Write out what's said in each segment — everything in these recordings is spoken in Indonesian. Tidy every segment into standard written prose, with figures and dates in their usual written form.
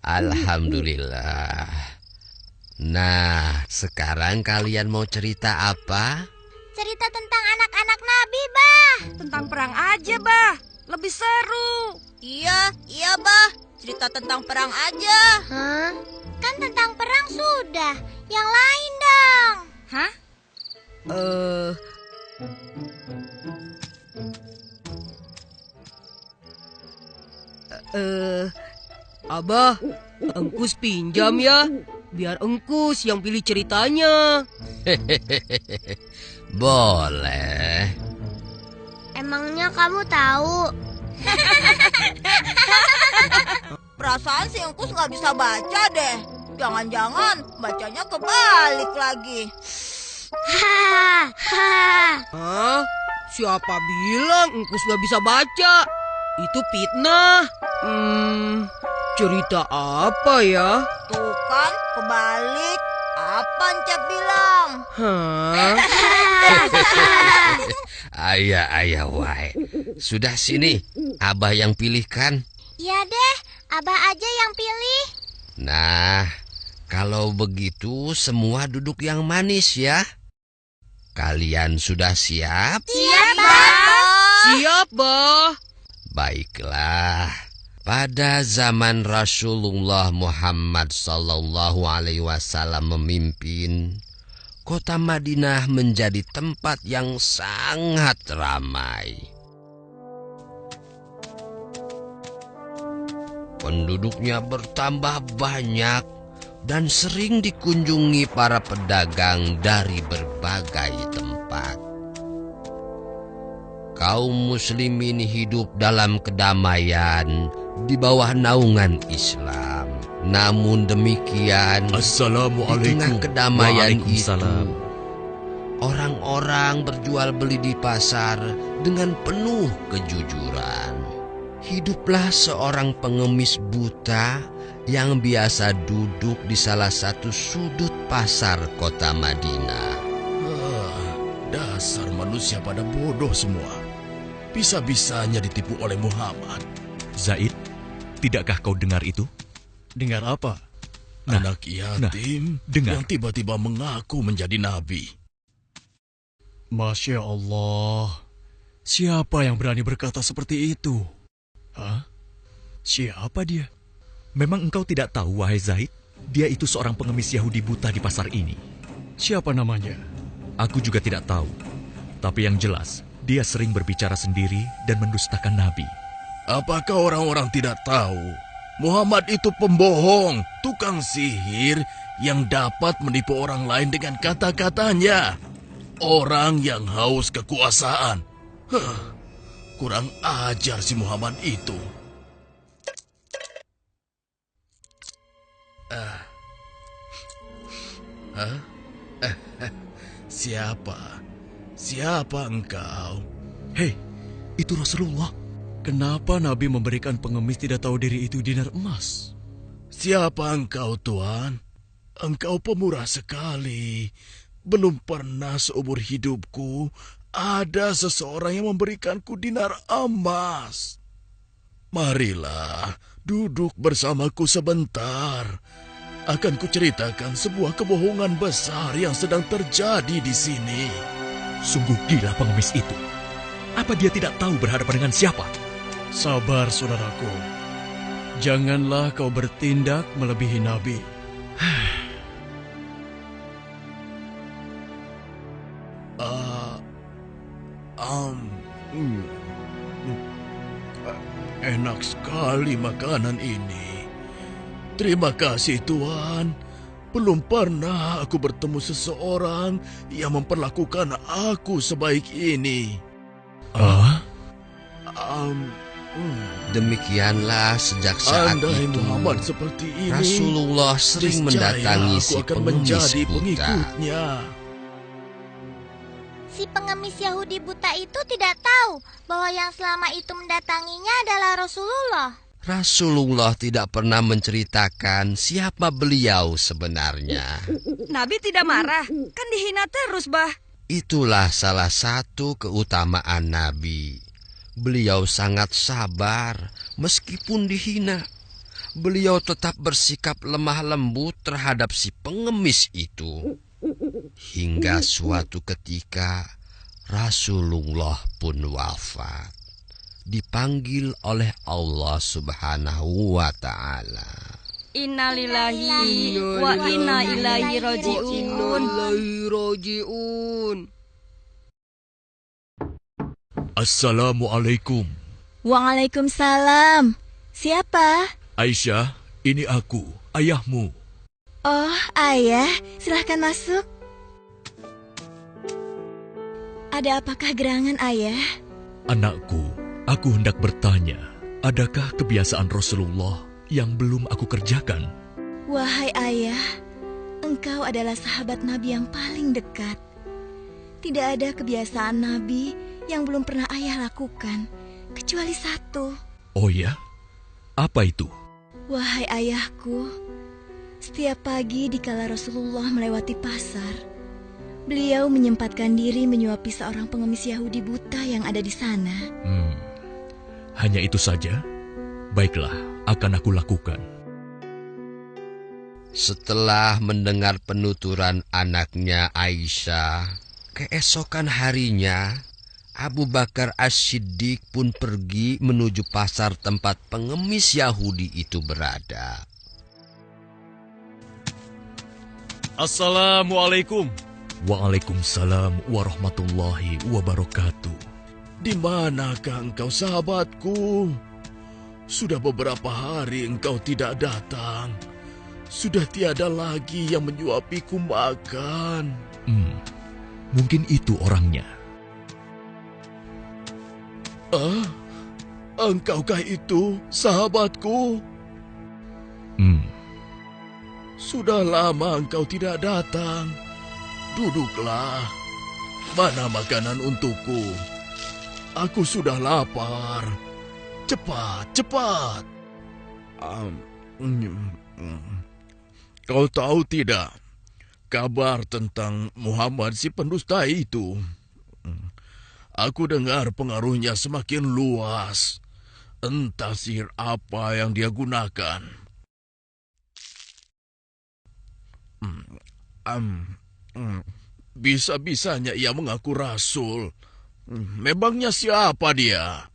Alhamdulillah. Nah, sekarang kalian mau cerita apa? Cerita tentang anak-anak Nabi, Bah. Tentang perang aja, Bah. Lebih seru. Iya, Bah. Cerita tentang perang aja. Hah? Kan tentang perang sudah. Yang lain dong. Hah? Abah, Engkus pinjam ya. Biar Engkus yang pilih ceritanya. Boleh. Emangnya kamu tahu? Perasaan si Engkus nggak bisa baca deh. Jangan-jangan bacanya kebalik lagi. Hah? Siapa bilang Engkus gak bisa baca? Itu fitnah. Cerita apa ya? Tuh kan, kebalik. Apa Encep bilang? Hah? Ayah, wai. Sudah sini, Abah yang pilihkan. Ya deh, Abah aja yang pilih. Nah, kalau begitu semua duduk yang manis ya. Kalian sudah siap? Siap, Bah. Siap, Bah. Baiklah. Pada zaman Rasulullah Muhammad SAW memimpin, kota Madinah menjadi tempat yang sangat ramai. Penduduknya bertambah banyak dan sering dikunjungi para pedagang dari berbagai tempat. Kaum muslimin hidup dalam kedamaian di bawah naungan Islam. Namun demikian, di tengah kedamaian itu, orang-orang berjual beli di pasar dengan penuh kejujuran. Hiduplah seorang pengemis buta yang biasa duduk di salah satu sudut pasar kota Madinah. Dasar manusia pada bodoh semua. Bisa-bisanya ditipu oleh Muhammad. Zaid, tidakkah kau dengar itu? Dengar apa? Anak yatim dengar. yang tiba-tiba mengaku menjadi nabi. Masya Allah. Siapa yang berani berkata seperti itu? Hah? Siapa dia? Memang engkau tidak tahu, wahai Zaid? Dia itu seorang pengemis Yahudi buta di pasar ini. Siapa namanya? Aku juga tidak tahu. Tapi yang jelas, dia sering berbicara sendiri dan mendustakan Nabi. Apakah orang-orang tidak tahu? Muhammad itu pembohong, tukang sihir yang dapat menipu orang lain dengan kata-katanya. Orang yang haus kekuasaan. Kurang ajar si Muhammad itu. Siapa engkau? Hei, itu Rasulullah. Kenapa Nabi memberikan pengemis tidak tahu diri itu dinar emas? Siapa engkau, Tuan? Engkau pemurah sekali. Belum pernah seumur hidupku ada seseorang yang memberikanku dinar emas. Marilah, duduk bersamaku sebentar. Akan kuceritakan sebuah kebohongan besar yang sedang terjadi di sini. Sungguh gila pengemis itu. Apa dia tidak tahu berhadapan dengan siapa? Sabar, saudaraku. Janganlah kau bertindak melebihi Nabi. Enak sekali makanan ini. Terima kasih, Tuan. Belum pernah aku bertemu seseorang yang memperlakukan aku sebaik ini. Demikianlah sejak saat Andai itu Muhammad seperti ini, Rasulullah sering mendatangi si aku akan pengemis menjadi buta. pengikutnya. Si pengemis Yahudi buta itu tidak tahu bahwa yang selama itu mendatanginya adalah Rasulullah. Rasulullah tidak pernah menceritakan siapa beliau sebenarnya. Nabi tidak marah, kan dihina terus, Bah. Itulah salah satu keutamaan Nabi. Beliau sangat sabar meskipun dihina. beliau tetap bersikap lemah lembut terhadap si pengemis itu. Hingga suatu ketika Rasulullah pun wafat, dipanggil oleh Allah Subhanahu wa Ta'ala. Innalillahi wa inna ilaihi raji'un. Assalamualaikum. Waalaikumsalam. Siapa? Aisyah, ini aku, ayahmu. Oh, ayah, silahkan masuk. Ada apakah gerangan, ayah? Anakku, aku hendak bertanya, adakah kebiasaan Rasulullah yang belum aku kerjakan? Wahai ayah, engkau adalah sahabat Nabi yang paling dekat. Tidak ada kebiasaan Nabi yang belum pernah ayah lakukan, kecuali satu. Oh ya? Apa itu? Wahai ayahku, setiap pagi dikala Rasulullah melewati pasar, beliau menyempatkan diri menyuapi seorang pengemis Yahudi buta yang ada di sana. Hanya itu saja? Baiklah, akan aku lakukan. Setelah mendengar penuturan anaknya Aisyah, keesokan harinya Abu Bakar As-Siddiq pun pergi menuju pasar tempat pengemis Yahudi itu berada. Assalamualaikum. Waalaikumsalam warahmatullahi wabarakatuh. Di manakah engkau, sahabatku? Sudah beberapa hari engkau tidak datang. Sudah tiada lagi yang menyuapiku makan. Mungkin itu orangnya. Engkaukah itu, sahabatku? Sudah lama engkau tidak datang. Duduklah. Mana makanan untukku? Aku sudah lapar. Cepat, cepat. Kau tahu tidak kabar tentang Muhammad si pendusta itu? Aku dengar pengaruhnya semakin luas. Entah sihir apa yang dia gunakan. Bisa-bisanya ia mengaku rasul. Memangnya siapa dia?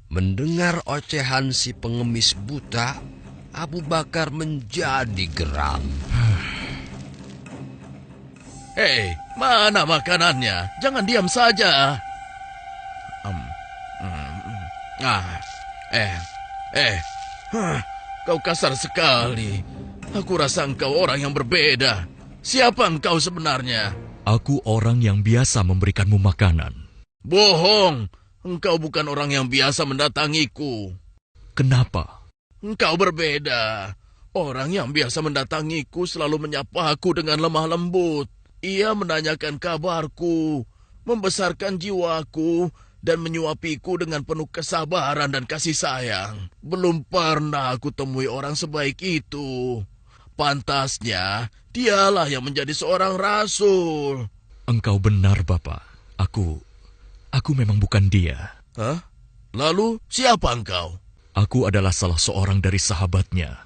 Mendengar ocehan si pengemis buta, Abu Bakar menjadi geram. Hei, mana makanannya? Jangan diam saja. Kau kasar sekali. Aku rasa engkau orang yang berbeda. Siapa engkau sebenarnya? Aku orang yang biasa memberikanmu makanan. Bohong. Engkau bukan orang yang biasa mendatangiku. Kenapa? Engkau berbeda. Orang yang biasa mendatangiku selalu menyapaku dengan lemah lembut. Ia menanyakan kabarku, membesarkan jiwaku, dan menyuapiku dengan penuh kesabaran dan kasih sayang. Belum pernah aku temui orang sebaik itu. Pantasnya, dialah yang menjadi seorang rasul. Engkau benar, Bapak. Aku memang bukan dia. Hah? Lalu, siapa engkau? Aku adalah salah seorang dari sahabatnya.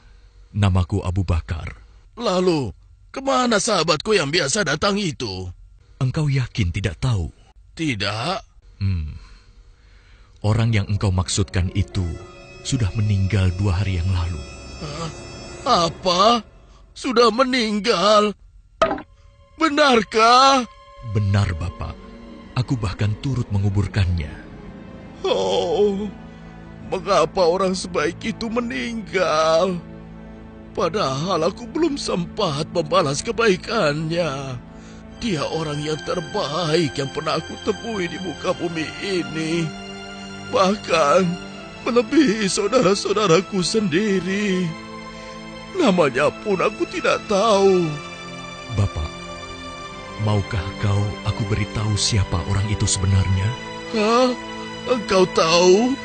Namaku Abu Bakar. Lalu, kemana sahabatku yang biasa datang itu? Engkau yakin tidak tahu? Tidak. Orang yang engkau maksudkan itu sudah meninggal 2 hari yang lalu. Apa? Sudah meninggal? Benarkah? Benar, Bapak. Aku bahkan turut menguburkannya. Oh, mengapa orang sebaik itu meninggal? Padahal aku belum sempat membalas kebaikannya. Dia orang yang terbaik yang pernah aku temui di muka bumi ini. Bahkan melebihi saudara-saudaraku sendiri. Namanya pun aku tidak tahu. Bapak, maukah aku beritahu siapa orang itu sebenarnya? Hah? Engkau tahu?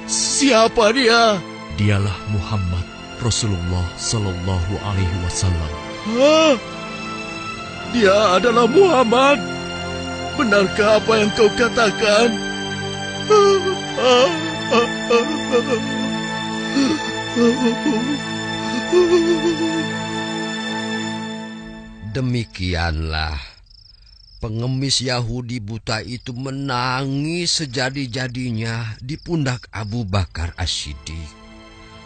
Siapa dia? Dialah Muhammad Rasulullah Sallallahu Alaihi Wasallam. Hah? Dia adalah Muhammad? Benarkah apa yang kau katakan? Demikianlah pengemis Yahudi buta itu menangis sejadi-jadinya di pundak Abu Bakar As-Siddiq.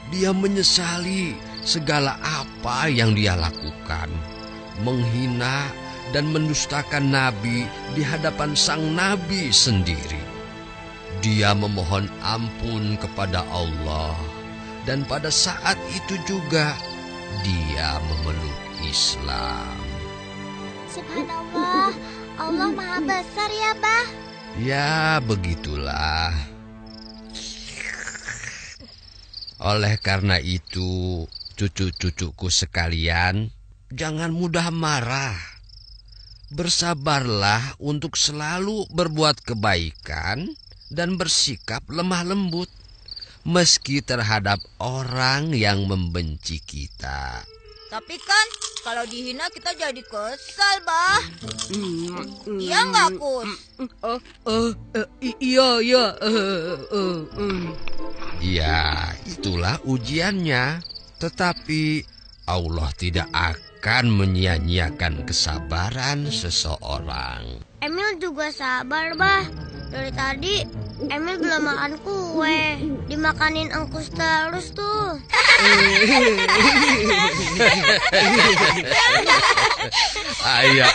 Dia menyesali segala apa yang dia lakukan, menghina dan mendustakan Nabi di hadapan sang Nabi sendiri. Dia memohon ampun kepada Allah, dan pada saat itu juga dia memeluk Islam. Subhanallah, Allah Maha Besar ya, Bah. Ya, begitulah. Oleh karena itu, cucu-cucuku sekalian, jangan mudah marah. Bersabarlah untuk selalu berbuat kebaikan dan bersikap lemah lembut, meski terhadap orang yang membenci kita. Tapi kan kalau dihina kita jadi kesal, Bah. Iya nggak, Kus? Iya. Ya, itulah ujiannya. Tetapi Allah tidak akan menyia-nyiakan kesabaran seseorang. Emil juga sabar, Bah. Dari tadi Emil belum makan kue. Dimakanin engkus terus tuh. Ayah.